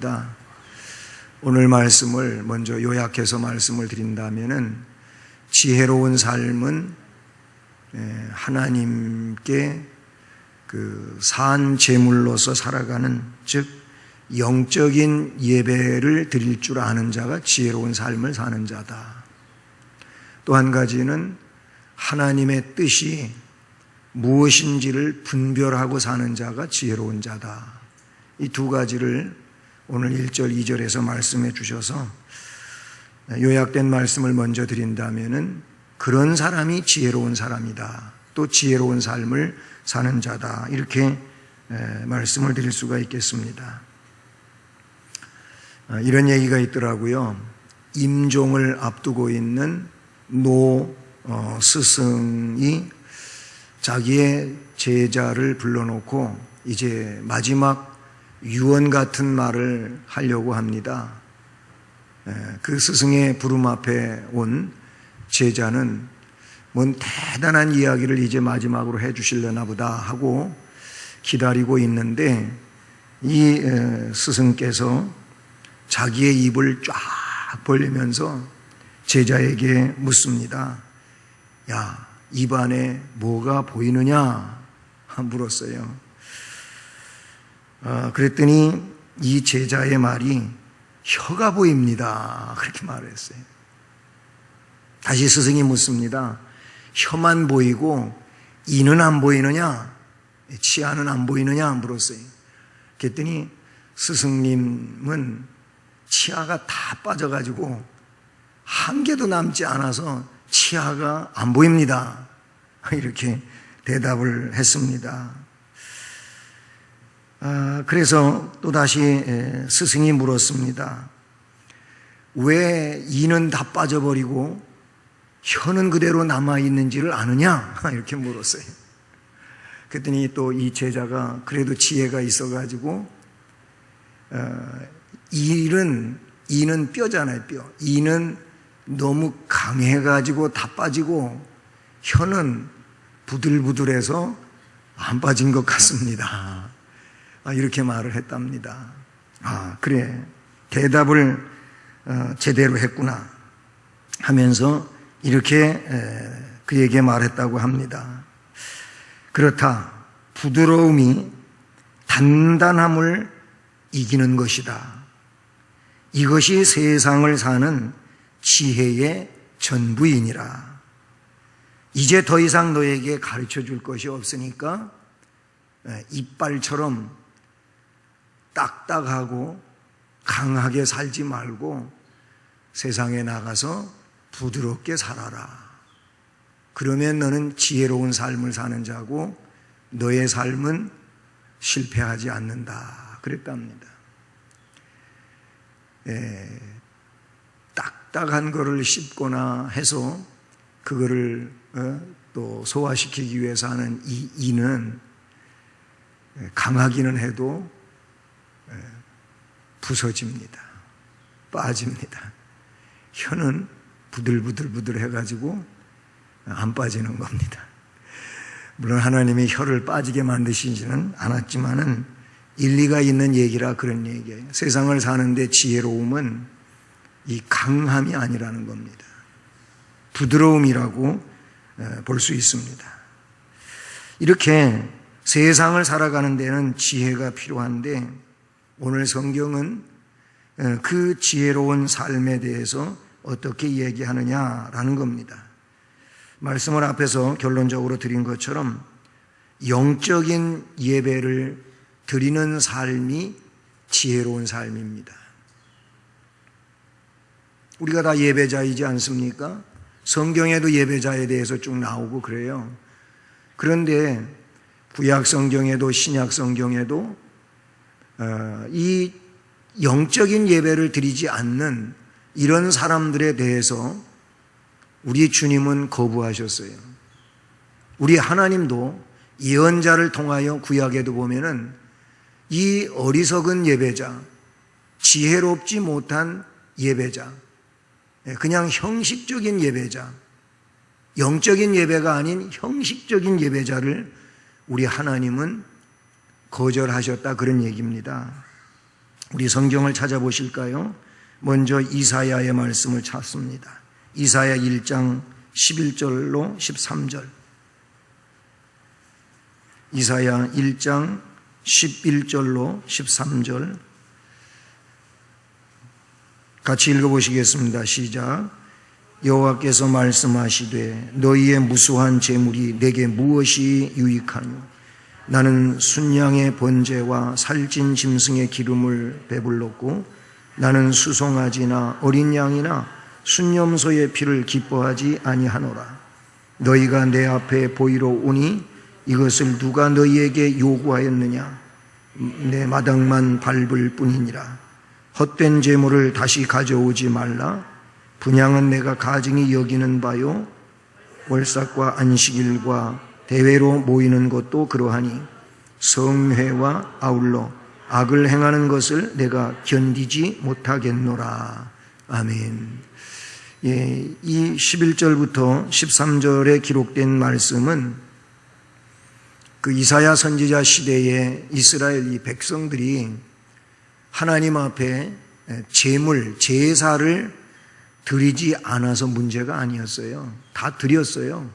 합니다. 오늘 말씀을 먼저 요약해서 말씀을 드린다면은 지혜로운 삶은 하나님께 산 제물로서 살아가는, 즉 영적인 예배를 드릴 줄 아는 자가 지혜로운 삶을 사는 자다. 또 한 가지는 하나님의 뜻이 무엇인지를 분별하고 사는 자가 지혜로운 자다. 이 두 가지를 오늘 1절, 2절에서 말씀해 주셔서 요약된 말씀을 먼저 드린다면은 그런 사람이 지혜로운 사람이다. 또 지혜로운 삶을 사는 자다. 이렇게 말씀을 드릴 수가 있겠습니다. 이런 얘기가 있더라고요. 임종을 앞두고 있는 노 스승이 자기의 제자를 불러놓고 이제 마지막 유언 같은 말을 하려고 합니다. 그 스승의 부름 앞에 온 제자는 뭔 대단한 이야기를 이제 마지막으로 해 주시려나 보다 하고 기다리고 있는데 이 스승께서 자기의 입을 쫙 벌리면서 제자에게 묻습니다. 야, 입 안에 뭐가 보이느냐? 물었어요. 그랬더니 이 제자의 말이 혀가 보입니다. 그렇게 말을 했어요. 다시 스승이 묻습니다. 혀만 보이고 이는 안 보이느냐? 치아는 안 보이느냐? 물었어요. 그랬더니 스승님은 치아가 다 빠져가지고 한 개도 남지 않아서 치아가 안 보입니다. 이렇게 대답을 했습니다. 그래서 또다시 스승이 물었습니다. 왜 이는 다 빠져버리고 혀는 그대로 남아있는지를 아느냐? 이렇게 물었어요. 그랬더니 또 이 제자가 그래도 지혜가 있어가지고 이는 뼈잖아요, 뼈. 이는 너무 강해가지고 다 빠지고 혀는 부들부들해서 안 빠진 것 같습니다. 이렇게 말을 했답니다. 그래. 대답을 제대로 했구나 하면서 이렇게 그에게 말했다고 합니다. 그렇다. 부드러움이 단단함을 이기는 것이다. 이것이 세상을 사는 지혜의 전부이니라. 이제 더 이상 너에게 가르쳐 줄 것이 없으니까 이빨처럼 딱딱하고 강하게 살지 말고 세상에 나가서 부드럽게 살아라. 그러면 너는 지혜로운 삶을 사는 자고 너의 삶은 실패하지 않는다. 그랬답니다. 딱딱한 거를 씹거나 해서 그거를 또 소화시키기 위해서 하는 이 이는 강하기는 해도 부서집니다. 빠집니다. 혀는 부들부들 해가지고 안 빠지는 겁니다. 물론 하나님이 혀를 빠지게 만드시지는 않았지만은 일리가 있는 얘기라 그런 얘기예요. 세상을 사는데 지혜로움은 이 강함이 아니라는 겁니다. 부드러움이라고 볼 수 있습니다. 이렇게 세상을 살아가는 데는 지혜가 필요한데 오늘 성경은 그 지혜로운 삶에 대해서 어떻게 얘기하느냐라는 겁니다. 말씀을 앞에서 결론적으로 드린 것처럼 영적인 예배를 드리는 삶이 지혜로운 삶입니다. 우리가 다 예배자이지 않습니까? 성경에도 예배자에 대해서 쭉 나오고 그래요. 그런데 구약 성경에도 신약 성경에도 이 영적인 예배를 드리지 않는 이런 사람들에 대해서 우리 주님은 거부하셨어요. 우리 하나님도 예언자를 통하여 구약에도 보면은 이 어리석은 예배자, 지혜롭지 못한 예배자, 그냥 형식적인 예배자, 영적인 예배가 아닌 형식적인 예배자를 우리 하나님은 거절하셨다 그런 얘기입니다. 우리 성경을 찾아보실까요? 먼저 이사야의 말씀을 찾습니다. 이사야 1장 11절로 13절. 이사야 1장 11절로 13절 같이 읽어보시겠습니다. 시작. 여호와께서 말씀하시되 너희의 무수한 재물이 내게 무엇이 유익하뇨? 나는 순양의 번제와 살찐 짐승의 기름을 배불렀고 나는 수송아지나 어린 양이나 순염소의 피를 기뻐하지 아니하노라. 너희가 내 앞에 보이러 오니 이것을 누가 너희에게 요구하였느냐? 내 마당만 밟을 뿐이니라. 헛된 재물을 다시 가져오지 말라. 분향은 내가 가증히 여기는 바요, 월삭과 안식일과 대회로 모이는 것도 그러하니 성회와 아울러 악을 행하는 것을 내가 견디지 못하겠노라. 아멘. 예, 이 11절부터 13절에 기록된 말씀은 그 이사야 선지자 시대에 이스라엘 이 백성들이 하나님 앞에 제물, 제사를 드리지 않아서 문제가 아니었어요. 다 드렸어요.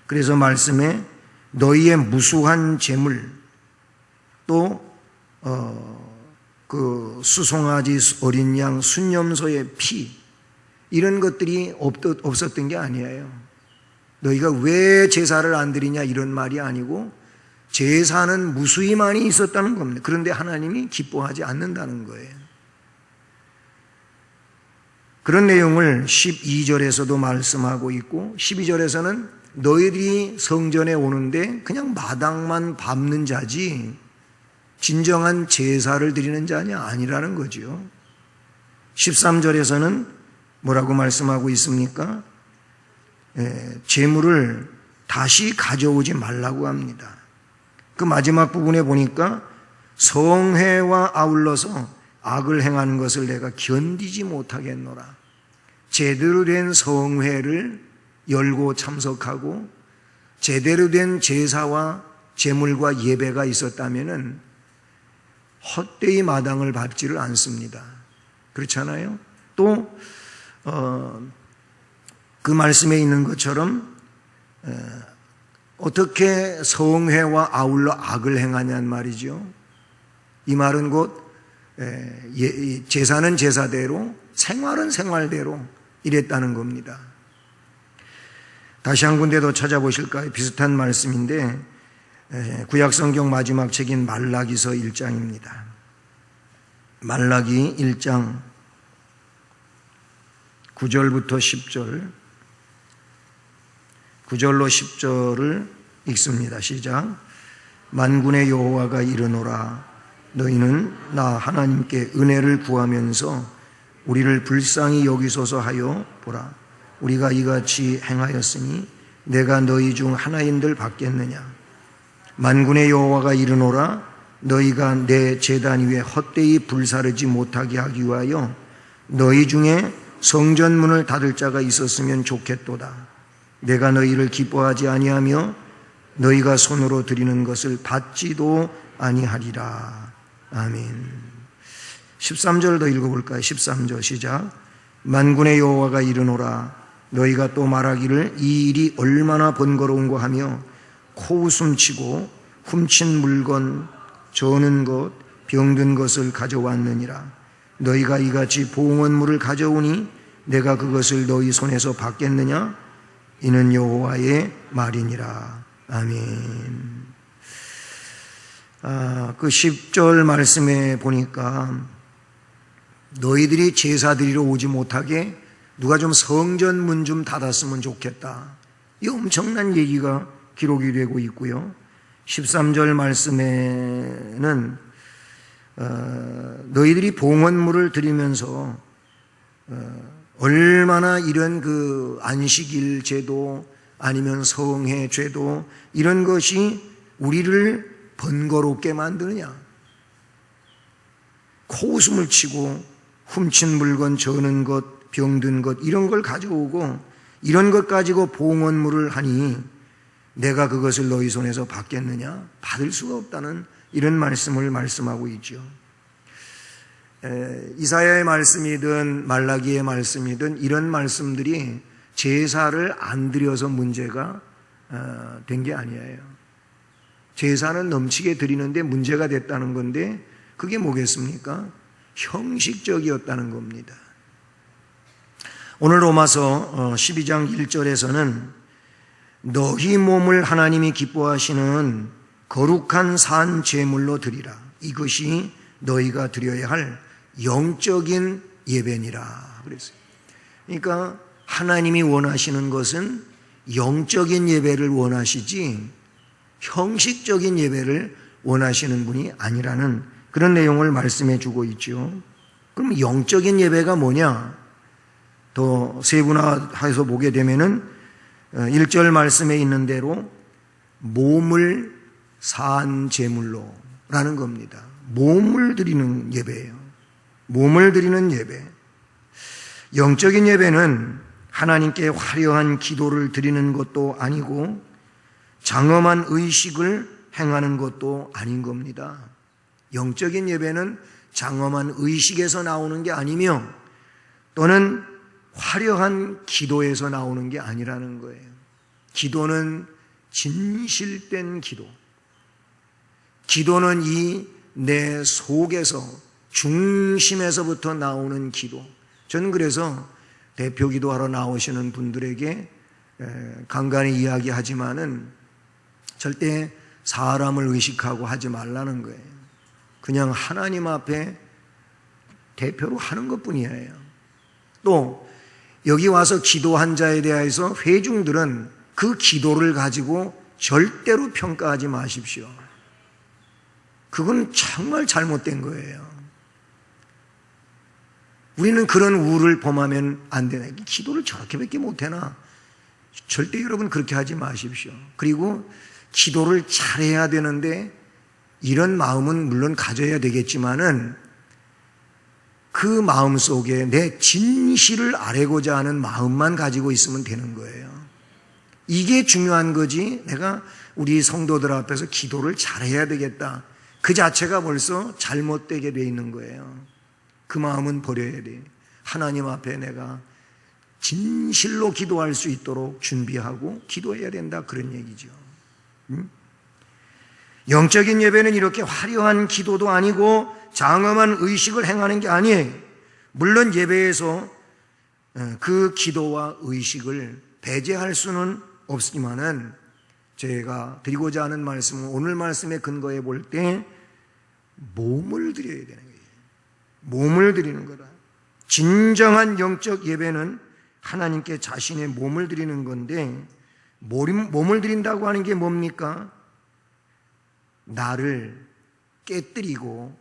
그래서 말씀에 너희의 무수한 제물, 또 그 수송아지, 어린 양, 순염소의 피, 이런 것들이 없었던 게 아니에요. 너희가 왜 제사를 안 드리냐 이런 말이 아니고 제사는 무수히 많이 있었다는 겁니다. 그런데 하나님이 기뻐하지 않는다는 거예요. 그런 내용을 12절에서도 말씀하고 있고 12절에서는 너희들이 성전에 오는데 그냥 마당만 밟는 자지 진정한 제사를 드리는 자냐 아니라는 거죠. 13절에서는 뭐라고 말씀하고 있습니까? 제물을 다시 가져오지 말라고 합니다. 그 마지막 부분에 보니까 성회와 아울러서 악을 행하는 것을 내가 견디지 못하겠노라. 제대로 된 성회를 열고 참석하고 제대로 된 제사와 제물과 예배가 있었다면은 헛되이 마당을 밟지를 않습니다. 그렇잖아요? 또 그 말씀에 있는 것처럼 어떻게 성회와 아울러 악을 행하냐는 말이죠. 이 말은 곧 제사는 제사대로, 생활은 생활대로 이랬다는 겁니다. 다시 한 군데 더 찾아보실까요? 비슷한 말씀인데 구약성경 마지막 책인 말라기서 1장입니다. 말라기 1장 9절부터 10절, 9절로 10절을 읽습니다. 시작. 만군의 여호와가 이르노라. 너희는 나 하나님께 은혜를 구하면서 우리를 불쌍히 여기소서 하여 보라. 우리가 이같이 행하였으니 내가 너희 중 하나인들 받겠느냐. 만군의 여호와가 이르노라. 너희가 내 제단 위에 헛되이 불사르지 못하게 하기 위하여 너희 중에 성전문을 닫을 자가 있었으면 좋겠도다. 내가 너희를 기뻐하지 아니하며 너희가 손으로 드리는 것을 받지도 아니하리라. 아멘. 13절 더 읽어볼까요? 13절 시작. 만군의 여호와가 이르노라. 너희가 또 말하기를 이 일이 얼마나 번거로운고 하며 코웃음치고 훔친 물건, 저는 것, 병든 것을 가져왔느니라. 너희가 이같이 봉헌물을 가져오니 내가 그것을 너희 손에서 받겠느냐? 이는 여호와의 말이니라. 아멘. 그 10절 말씀에 보니까 너희들이 제사 드리러 오지 못하게 누가 좀 성전 문 좀 닫았으면 좋겠다. 이 엄청난 얘기가 기록이 되고 있고요. 13절 말씀에는 너희들이 봉헌물을 드리면서 얼마나 이런 그 안식일 제도 아니면 성회 제도 이런 것이 우리를 번거롭게 만드느냐. 코웃음을 치고 훔친 물건, 저는 것, 병든 것 이런 걸 가져오고 이런 것 가지고 봉헌물을 하니 내가 그것을 너희 손에서 받겠느냐? 받을 수가 없다는 이런 말씀을 말씀하고 있죠. 이사야의 말씀이든 말라기의 말씀이든 이런 말씀들이 제사를 안 드려서 문제가 된 게 아니에요. 제사는 넘치게 드리는데 문제가 됐다는 건데 그게 뭐겠습니까? 형식적이었다는 겁니다. 오늘 로마서 12장 1절에서는 너희 몸을 하나님이 기뻐하시는 거룩한 산 제물로 드리라. 이것이 너희가 드려야 할 영적인 예배니라 그랬어요. 그러니까 하나님이 원하시는 것은 영적인 예배를 원하시지 형식적인 예배를 원하시는 분이 아니라는 그런 내용을 말씀해 주고 있죠. 그럼 영적인 예배가 뭐냐? 더 세분화해서 보게 되면은 1절 말씀에 있는 대로 몸을 산 제물로 라는 겁니다. 몸을 드리는 예배예요. 몸을 드리는 예배. 영적인 예배는 하나님께 화려한 기도를 드리는 것도 아니고 장엄한 의식을 행하는 것도 아닌 겁니다. 영적인 예배는 장엄한 의식에서 나오는 게 아니며 또는 화려한 기도에서 나오는 게 아니라는 거예요. 기도는 진실된 기도. 기도는 이 내 속에서 중심에서부터 나오는 기도. 저는 그래서 대표 기도하러 나오시는 분들에게 간간히 이야기하지만은 절대 사람을 의식하고 하지 말라는 거예요. 그냥 하나님 앞에 대표로 하는 것뿐이에요. 또 여기 와서 기도한 자에 대해서 회중들은 그 기도를 가지고 절대로 평가하지 마십시오. 그건 정말 잘못된 거예요. 우리는 그런 우를 범하면 안 되네. 기도를 저렇게밖에 못하나? 절대 여러분 그렇게 하지 마십시오. 그리고 기도를 잘해야 되는데 이런 마음은 물론 가져야 되겠지만은 그 마음 속에 내 진실을 아뢰고자 하는 마음만 가지고 있으면 되는 거예요. 이게 중요한 거지. 내가 우리 성도들 앞에서 기도를 잘해야 되겠다. 그 자체가 벌써 잘못되게 돼 있는 거예요. 그 마음은 버려야 돼. 하나님 앞에 내가 진실로 기도할 수 있도록 준비하고 기도해야 된다. 그런 얘기죠. 영적인 예배는 이렇게 화려한 기도도 아니고 장엄한 의식을 행하는 게 아니에요. 물론 예배에서 그 기도와 의식을 배제할 수는 없지만은 제가 드리고자 하는 말씀은 오늘 말씀에 근거해 볼 때 몸을 드려야 되는 거예요. 몸을 드리는 거다. 진정한 영적 예배는 하나님께 자신의 몸을 드리는 건데 몸을 드린다고 하는 게 뭡니까? 나를 깨뜨리고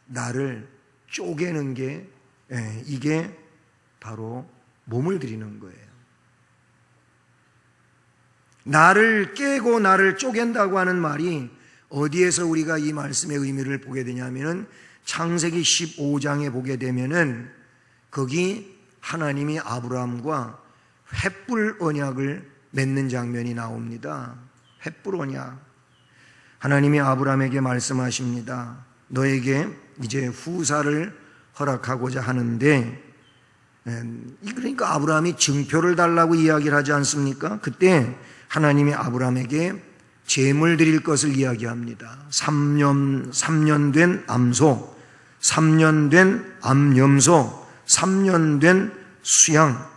나를 쪼개는 게 이게 바로 몸을 드리는 거예요. 나를 깨고 나를 쪼갠다고 하는 말이 어디에서 우리가 이 말씀의 의미를 보게 되냐면은 창세기 15장에 보게 되면은 거기 하나님이 아브라함과 횃불 언약을 맺는 장면이 나옵니다. 횃불 언약. 하나님이 아브라함에게 말씀하십니다. 너에게 이제 후사를 허락하고자 하는데, 그러니까 아브라함이 증표를 달라고 이야기를 하지 않습니까? 그때 하나님이 아브라함에게 제물 드릴 것을 이야기합니다. 3년 된 암소, 3년 된 암염소, 3년 된 수양,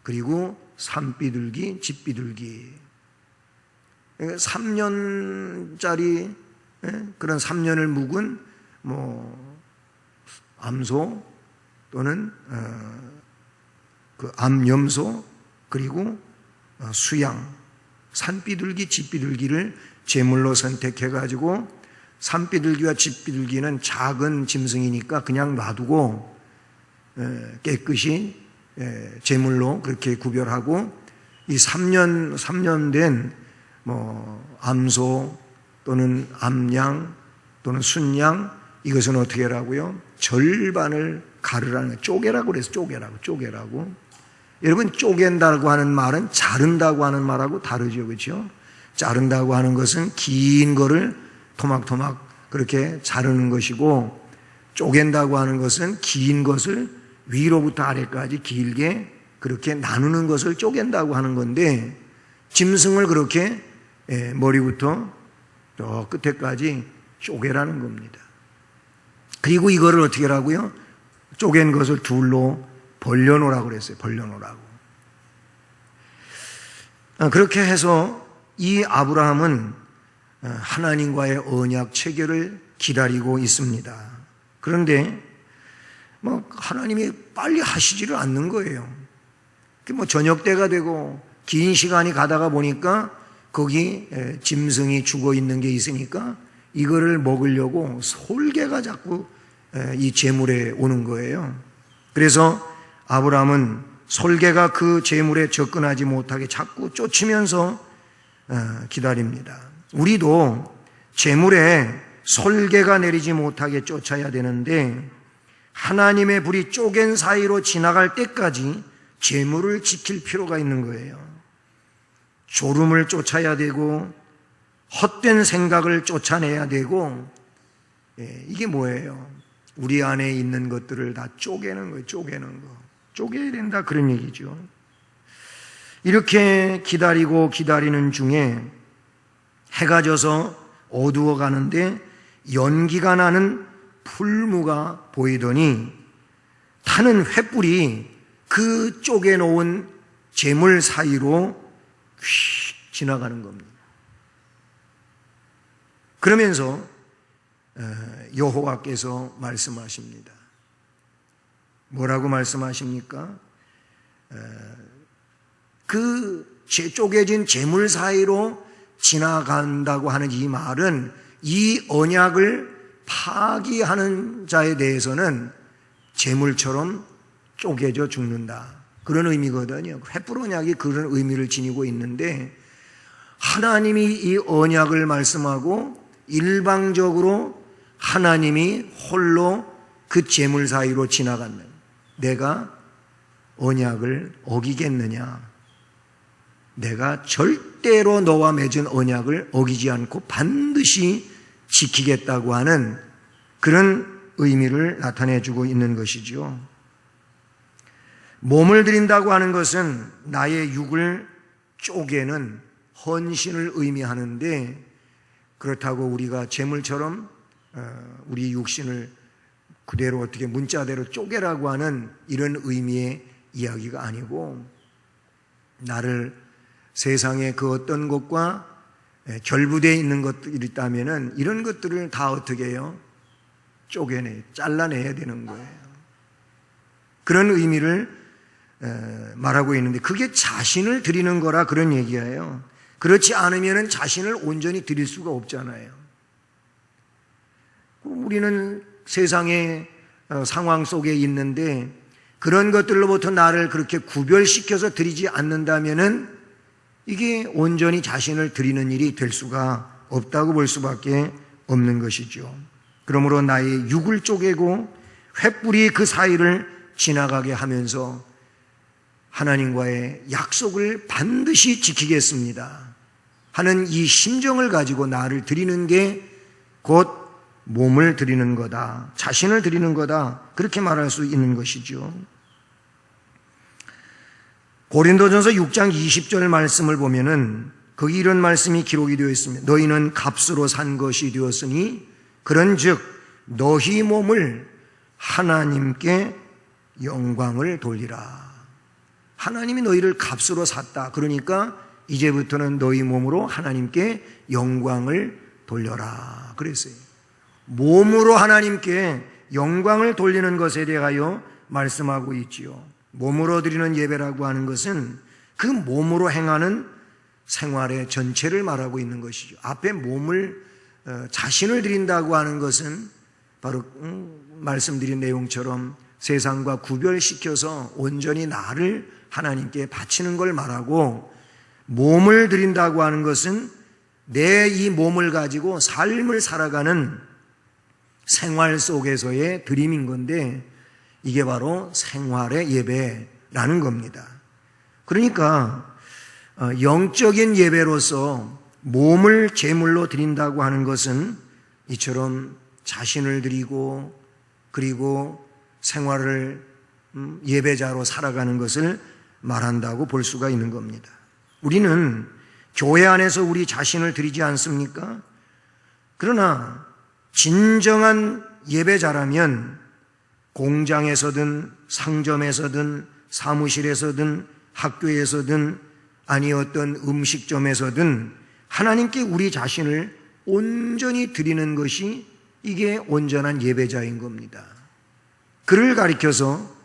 그리고 산비둘기, 집비둘기. 3년짜리 그런 3년을 묵은 암소 또는 그 암염소 그리고 수양, 산비둘기, 집비둘기를 제물로 선택해 가지고 산비둘기와 집비둘기는 작은 짐승이니까 그냥 놔두고 깨끗이 제물로 그렇게 구별하고 이 3년 된 암소 또는 암양 또는 순양 이것은 어떻게 하라고요? 절반을 가르라는 쪼개라고 그래서 쪼개라고. 여러분 쪼갠다고 하는 말은 자른다고 하는 말하고 다르죠, 그렇죠? 자른다고 하는 것은 긴 거를 토막토막 그렇게 자르는 것이고 쪼갠다고 하는 것은 긴 것을 위로부터 아래까지 길게 그렇게 나누는 것을 쪼갠다고 하는 건데, 짐승을 그렇게 머리부터 저 끝에까지 쪼개라는 겁니다. 그리고 이거를 어떻게 하라고요? 쪼갠 것을 둘로 벌려놓으라고 그랬어요. 벌려놓으라고. 그렇게 해서 이 아브라함은 하나님과의 언약 체결을 기다리고 있습니다. 그런데 하나님이 빨리 하시지를 않는 거예요. 저녁 때가 되고 긴 시간이 가다가 보니까 거기 짐승이 죽어 있는 게 있으니까 이거를 먹으려고 솔개가 자꾸 이 제물에 오는 거예요. 그래서 아브라함은 솔개가 그 제물에 접근하지 못하게 자꾸 쫓으면서 기다립니다. 우리도 제물에 솔개가 내리지 못하게 쫓아야 되는데, 하나님의 불이 쪼갠 사이로 지나갈 때까지 제물을 지킬 필요가 있는 거예요. 졸음을 쫓아야 되고 헛된 생각을 쫓아내야 되고, 이게 뭐예요? 우리 안에 있는 것들을 다 쪼개는 거예요. 쪼개는 거. 쪼개야 된다, 그런 얘기죠. 이렇게 기다리고 기다리는 중에 해가 져서 어두워 가는데 연기가 나는 풀무가 보이더니 타는 횃불이 그 쪼개놓은 재물 사이로 휙 지나가는 겁니다. 그러면서 여호와께서 말씀하십니다. 뭐라고 말씀하십니까? 그 쪼개진 재물 사이로 지나간다고 하는 이 말은 이 언약을 파기하는 자에 대해서는 재물처럼 쪼개져 죽는다, 그런 의미거든요. 횃불 언약이 그런 의미를 지니고 있는데, 하나님이 이 언약을 말씀하고 일방적으로 하나님이 홀로 그 재물 사이로 지나간다. 내가 언약을 어기겠느냐? 내가 절대로 너와 맺은 언약을 어기지 않고 반드시 지키겠다고 하는 그런 의미를 나타내주고 있는 것이죠. 몸을 드린다고 하는 것은 나의 육을 쪼개는 헌신을 의미하는데, 그렇다고 우리가 재물처럼 우리 육신을 그대로 어떻게 문자대로 쪼개라고 하는 이런 의미의 이야기가 아니고, 나를 세상의 그 어떤 것과 결부되어 있는 것들이 있다면 이런 것들을 다 어떻게 해요? 잘라내야 되는 거예요. 그런 의미를 말하고 있는데, 그게 자신을 드리는 거라 그런 얘기예요. 그렇지 않으면 자신을 온전히 드릴 수가 없잖아요. 우리는 세상의 상황 속에 있는데 그런 것들로부터 나를 그렇게 구별시켜서 드리지 않는다면은 이게 온전히 자신을 드리는 일이 될 수가 없다고 볼 수밖에 없는 것이죠. 그러므로 나의 육을 쪼개고 횃불이 그 사이를 지나가게 하면서 하나님과의 약속을 반드시 지키겠습니다 하는 이 심정을 가지고 나를 드리는 게 곧 몸을 드리는 거다, 자신을 드리는 거다, 그렇게 말할 수 있는 것이죠. 고린도전서 6장 20절 말씀을 보면은 거기 이런 말씀이 기록이 되어 있습니다. 너희는 값으로 산 것이 되었으니 그런즉 너희 몸을 하나님께 영광을 돌리라. 하나님이 너희를 값으로 샀다. 그러니까 이제부터는 너희 몸으로 하나님께 영광을 돌려라 그랬어요. 몸으로 하나님께 영광을 돌리는 것에 대하여 말씀하고 있지요. 몸으로 드리는 예배라고 하는 것은 그 몸으로 행하는 생활의 전체를 말하고 있는 것이죠. 앞에 몸을 자신을 드린다고 하는 것은 바로 말씀드린 내용처럼 세상과 구별시켜서 온전히 나를 하나님께 바치는 걸 말하고, 몸을 드린다고 하는 것은 내 이 몸을 가지고 삶을 살아가는 생활 속에서의 드림인 건데, 이게 바로 생활의 예배라는 겁니다. 그러니까 영적인 예배로서 몸을 제물로 드린다고 하는 것은 이처럼 자신을 드리고 그리고 생활을 예배자로 살아가는 것을 말한다고 볼 수가 있는 겁니다. 우리는 교회 안에서 우리 자신을 드리지 않습니까? 그러나 진정한 예배자라면 공장에서든 상점에서든 사무실에서든 학교에서든 아니 어떤 음식점에서든 하나님께 우리 자신을 온전히 드리는 것이 이게 온전한 예배자인 겁니다. 그를 가리켜서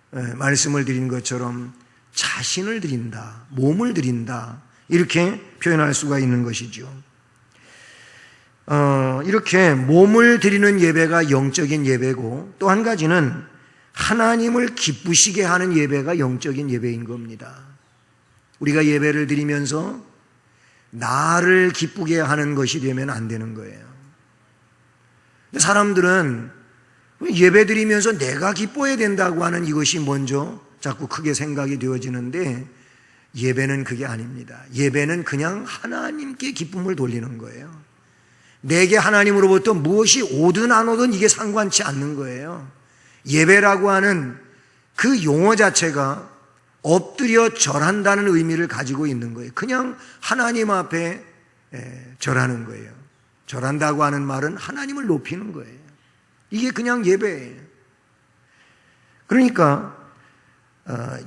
말씀을 드린 것처럼 자신을 드린다, 몸을 드린다 이렇게 표현할 수가 있는 것이죠. 이렇게 몸을 드리는 예배가 영적인 예배고 또 한 가지는 하나님을 기쁘시게 하는 예배가 영적인 예배인 겁니다. 우리가 예배를 드리면서 나를 기쁘게 하는 것이 되면 안 되는 거예요. 사람들은 예배 드리면서 내가 기뻐해야 된다고 하는 이것이 먼저 자꾸 크게 생각이 되어지는데 예배는 그게 아닙니다. 예배는 그냥 하나님께 기쁨을 돌리는 거예요. 내게 하나님으로부터 무엇이 오든 안 오든 이게 상관치 않는 거예요. 예배라고 하는 그 용어 자체가 엎드려 절한다는 의미를 가지고 있는 거예요. 그냥 하나님 앞에 절하는 거예요. 절한다고 하는 말은 하나님을 높이는 거예요. 이게 그냥 예배예요. 그러니까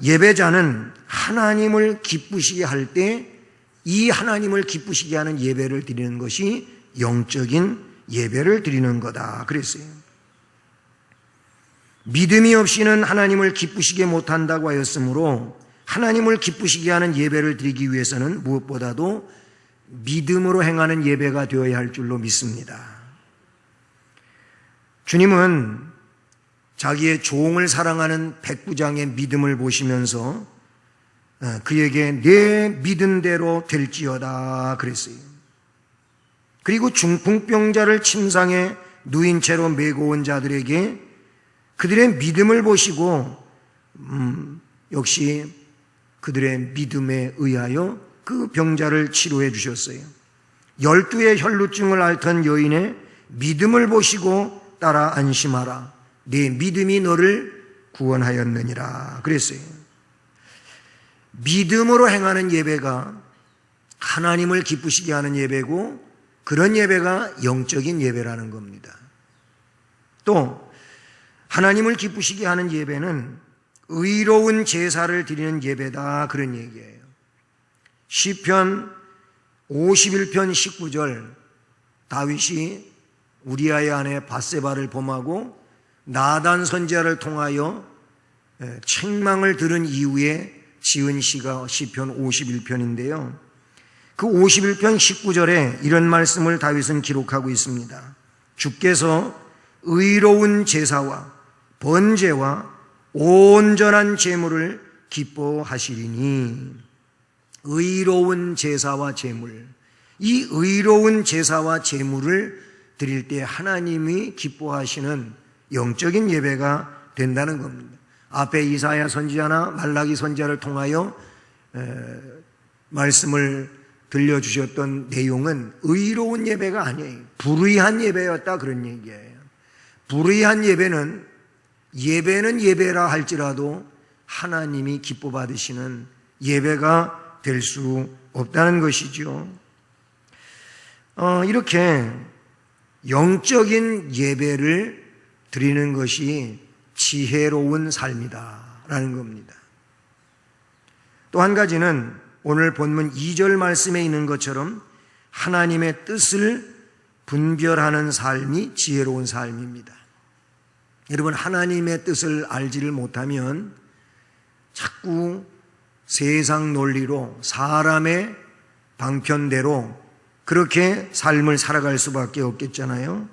예배자는 하나님을 기쁘시게 할 때 이 하나님을 기쁘시게 하는 예배를 드리는 것이 영적인 예배를 드리는 거다 그랬어요. 믿음이 없이는 하나님을 기쁘시게 못한다고 하였으므로 하나님을 기쁘시게 하는 예배를 드리기 위해서는 무엇보다도 믿음으로 행하는 예배가 되어야 할 줄로 믿습니다. 주님은 자기의 종을 사랑하는 백부장의 믿음을 보시면서 그에게 내 믿은 대로 될지어다 그랬어요. 그리고 중풍병자를 침상에 누인 채로 메고 온 자들에게 그들의 믿음을 보시고 역시 그들의 믿음에 의하여 그 병자를 치료해 주셨어요. 12의 혈루증을 앓던 여인의 믿음을 보시고 따라 안심하라. 네 믿음이 너를 구원하였느니라 그랬어요. 믿음으로 행하는 예배가 하나님을 기쁘시게 하는 예배고 그런 예배가 영적인 예배라는 겁니다. 또 하나님을 기쁘시게 하는 예배는 의로운 제사를 드리는 예배다 그런 얘기예요. 시편 51편 19절 다윗이 우리아의 아내 밧세바를 범하고 나단 선지자를 통하여 책망을 들은 이후에 지은 시가 시편 51편인데요. 그 51편 19절에 이런 말씀을 다윗은 기록하고 있습니다. 주께서 의로운 제사와 번제와 온전한 제물을 기뻐하시리니 의로운 제사와 제물, 이 의로운 제사와 제물을 드릴 때 하나님이 기뻐하시는 영적인 예배가 된다는 겁니다. 앞에 이사야 선지자나 말라기 선지자를 통하여 말씀을 들려주셨던 내용은 의로운 예배가 아니에요. 불의한 예배였다 그런 얘기예요. 불의한 예배는 예배라 할지라도 하나님이 기뻐 받으시는 예배가 될 수 없다는 것이죠. 이렇게 영적인 예배를 드리는 것이 지혜로운 삶이다라는 겁니다. 또 한 가지는 오늘 본문 2절 말씀에 있는 것처럼 하나님의 뜻을 분별하는 삶이 지혜로운 삶입니다. 여러분, 하나님의 뜻을 알지를 못하면 자꾸 세상 논리로 사람의 방편대로 그렇게 삶을 살아갈 수밖에 없겠잖아요.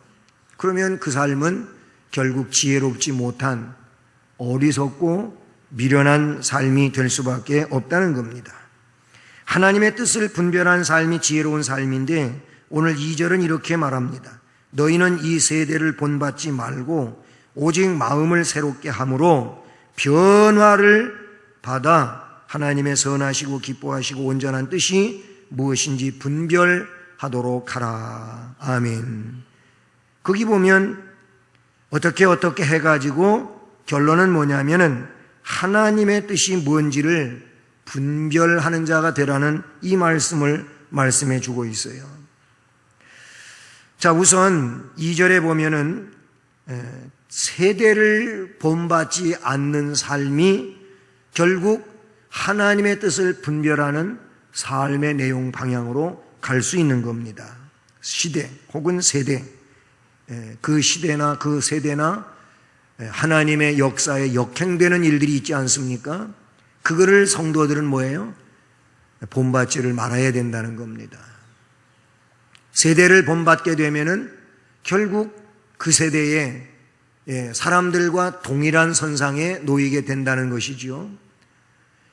그러면 그 삶은 결국 지혜롭지 못한 어리석고 미련한 삶이 될 수밖에 없다는 겁니다. 하나님의 뜻을 분별한 삶이 지혜로운 삶인데 오늘 2절은 이렇게 말합니다. 너희는 이 세대를 본받지 말고 오직 마음을 새롭게 함으로 변화를 받아 하나님의 선하시고 기뻐하시고 온전한 뜻이 무엇인지 분별하도록 하라. 아멘. 거기 보면 어떻게 해가지고 결론은 뭐냐면은 하나님의 뜻이 뭔지를 분별하는 자가 되라는 이 말씀을 말씀해 주고 있어요. 자, 우선 2절에 보면은 세대를 본받지 않는 삶이 결국 하나님의 뜻을 분별하는 삶의 내용 방향으로 갈 수 있는 겁니다. 시대 혹은 세대, 그 시대나 그 세대나 하나님의 역사에 역행되는 일들이 있지 않습니까? 그거를 성도들은 뭐예요? 본받지를 말아야 된다는 겁니다. 세대를 본받게 되면은 결국 그 세대에 사람들과 동일한 선상에 놓이게 된다는 것이죠.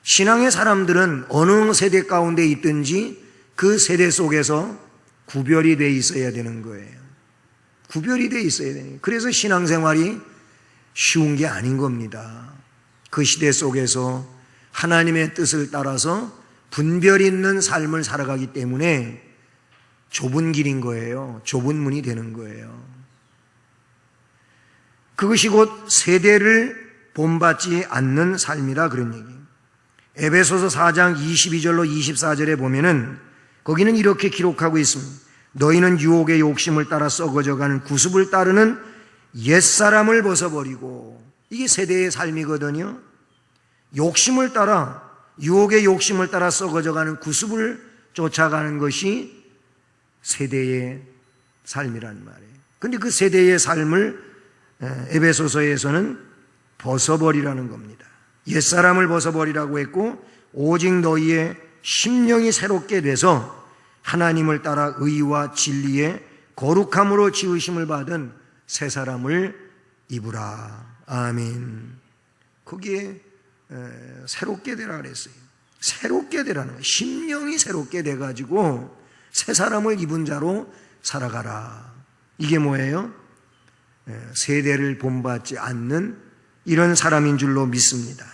신앙의 사람들은 어느 세대 가운데 있든지 그 세대 속에서 구별이 돼 있어야 되는 거예요. 구별이 돼 있어야 되는 거예요. 그래서 신앙생활이 쉬운 게 아닌 겁니다. 그 시대 속에서 하나님의 뜻을 따라서 분별 있는 삶을 살아가기 때문에 좁은 길인 거예요. 좁은 문이 되는 거예요. 그것이 곧 세대를 본받지 않는 삶이다, 그런 얘기예요. 에베소서 4장 22절로 24절에 보면은 거기는 이렇게 기록하고 있습니다. 너희는 유혹의 욕심을 따라 썩어져가는 구습을 따르는 옛사람을 벗어버리고, 이게 세대의 삶이거든요. 욕심을 따라, 유혹의 욕심을 따라 썩어져가는 구습을 쫓아가는 것이 세대의 삶이란 말이에요. 그런데 그 세대의 삶을 에베소서에서는 벗어버리라는 겁니다. 옛사람을 벗어버리라고 했고, 오직 너희의 심령이 새롭게 돼서 하나님을 따라 의와 진리의 거룩함으로 지으심을 받은 새 사람을 입으라. 아멘. 거기에 새롭게 되라 그랬어요. 새롭게 되라는 거예요. 심령이 새롭게 돼가지고 새 사람을 입은 자로 살아가라. 이게 뭐예요? 세대를 본받지 않는 이런 사람인 줄로 믿습니다.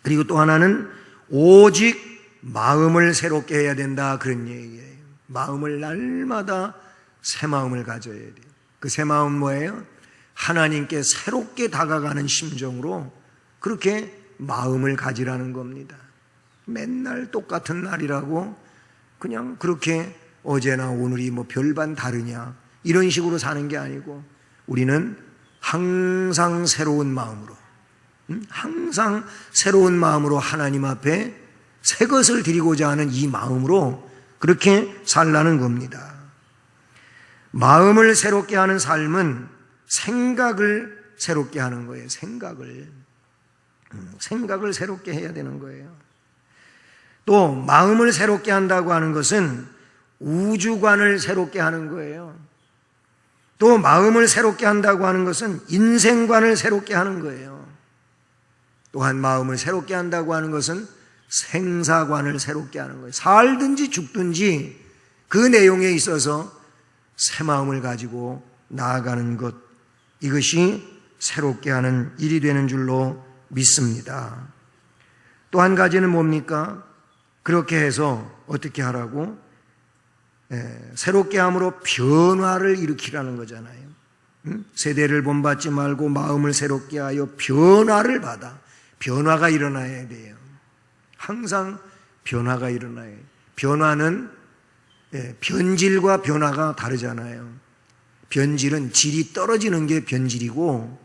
그리고 또 하나는 오직 마음을 새롭게 해야 된다, 그런 얘기예요. 마음을 날마다 새 마음을 가져야 돼요. 그 새 마음 뭐예요? 하나님께 새롭게 다가가는 심정으로 그렇게 마음을 가지라는 겁니다. 맨날 똑같은 날이라고 그냥 그렇게 어제나 오늘이 뭐 별반 다르냐 이런 식으로 사는 게 아니고, 우리는 항상 새로운 마음으로, 항상 새로운 마음으로 하나님 앞에 새 것을 드리고자 하는 이 마음으로 그렇게 살라는 겁니다. 마음을 새롭게 하는 삶은 생각을 새롭게 하는 거예요. 생각을 새롭게 해야 되는 거예요. 또 마음을 새롭게 한다고 하는 것은 우주관을 새롭게 하는 거예요. 또 마음을 새롭게 한다고 하는 것은 인생관을 새롭게 하는 거예요. 또한 마음을 새롭게 한다고 하는 것은 생사관을 새롭게 하는 거예요. 살든지 죽든지 그 내용에 있어서 새 마음을 가지고 나아가는 것, 이것이 새롭게 하는 일이 되는 줄로 믿습니다. 또 한 가지는 뭡니까? 그렇게 해서 어떻게 하라고? 새롭게 함으로 변화를 일으키라는 거잖아요. 세대를 본받지 말고 마음을 새롭게 하여 변화를 받아. 변화가 일어나야 돼요. 항상 변화가 일어나야 해요. 변화는 변질과 변화가 다르잖아요. 변질은 질이 떨어지는 게 변질이고,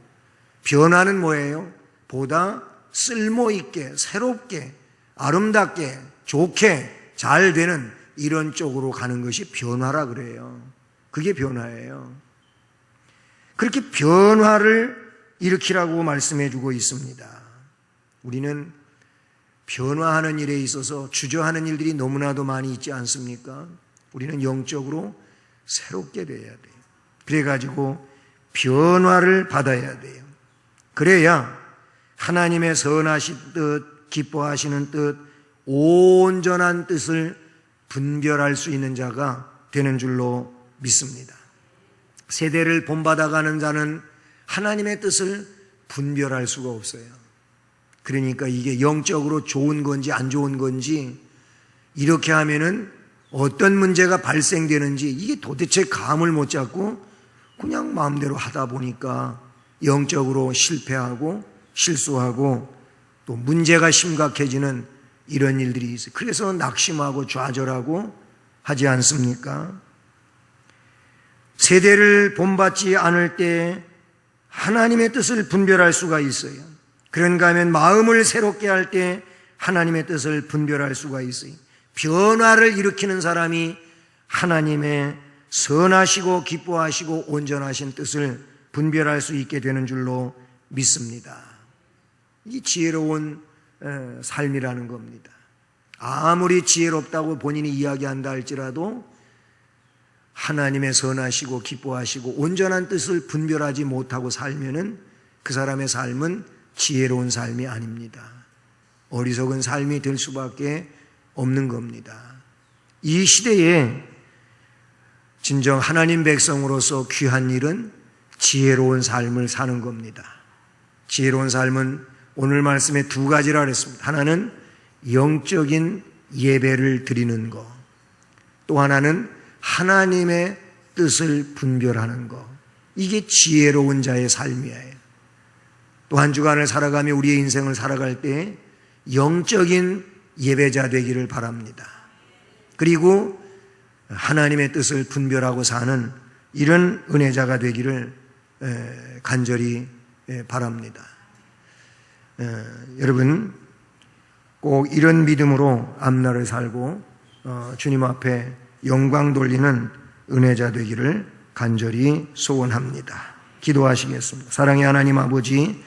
변화는 뭐예요? 보다 쓸모있게, 새롭게, 아름답게, 좋게, 잘 되는 이런 쪽으로 가는 것이 변화라 그래요. 그게 변화예요. 그렇게 변화를 일으키라고 말씀해 주고 있습니다. 우리는 변화하는 일에 있어서 주저하는 일들이 너무나도 많이 있지 않습니까? 우리는 영적으로 새롭게 돼야 돼요. 그래가지고 변화를 받아야 돼요. 그래야 하나님의 선하신 뜻, 기뻐하시는 뜻, 온전한 뜻을 분별할 수 있는 자가 되는 줄로 믿습니다. 세대를 본받아가는 자는 하나님의 뜻을 분별할 수가 없어요. 그러니까 이게 영적으로 좋은 건지 안 좋은 건지, 이렇게 하면은 어떤 문제가 발생되는지 이게 도대체 감을 못 잡고 그냥 마음대로 하다 보니까 영적으로 실패하고 실수하고 또 문제가 심각해지는 이런 일들이 있어요. 그래서 낙심하고 좌절하고 하지 않습니까? 세대를 본받지 않을 때 하나님의 뜻을 분별할 수가 있어요. 그런가 하면 마음을 새롭게 할 때 하나님의 뜻을 분별할 수가 있어요. 변화를 일으키는 사람이 하나님의 선하시고 기뻐하시고 온전하신 뜻을 분별할 수 있게 되는 줄로 믿습니다. 이 지혜로운 삶이라는 겁니다. 아무리 지혜롭다고 본인이 이야기한다 할지라도 하나님의 선하시고 기뻐하시고 온전한 뜻을 분별하지 못하고 살면은 그 사람의 삶은 지혜로운 삶이 아닙니다. 어리석은 삶이 될 수밖에 없는 겁니다. 이 시대에 진정 하나님 백성으로서 귀한 일은 지혜로운 삶을 사는 겁니다. 지혜로운 삶은 오늘 말씀에 두 가지라 그랬습니다. 하나는 영적인 예배를 드리는 것, 또 하나는 하나님의 뜻을 분별하는 것. 이게 지혜로운 자의 삶이에요. 또 한 주간을 살아가며 우리의 인생을 살아갈 때 영적인 예배자 되기를 바랍니다. 그리고 하나님의 뜻을 분별하고 사는 이런 은혜자가 되기를 간절히 바랍니다. 여러분 꼭 이런 믿음으로 앞날을 살고 주님 앞에 영광 돌리는 은혜자 되기를 간절히 소원합니다. 기도하시겠습니다. 사랑의 하나님 아버지,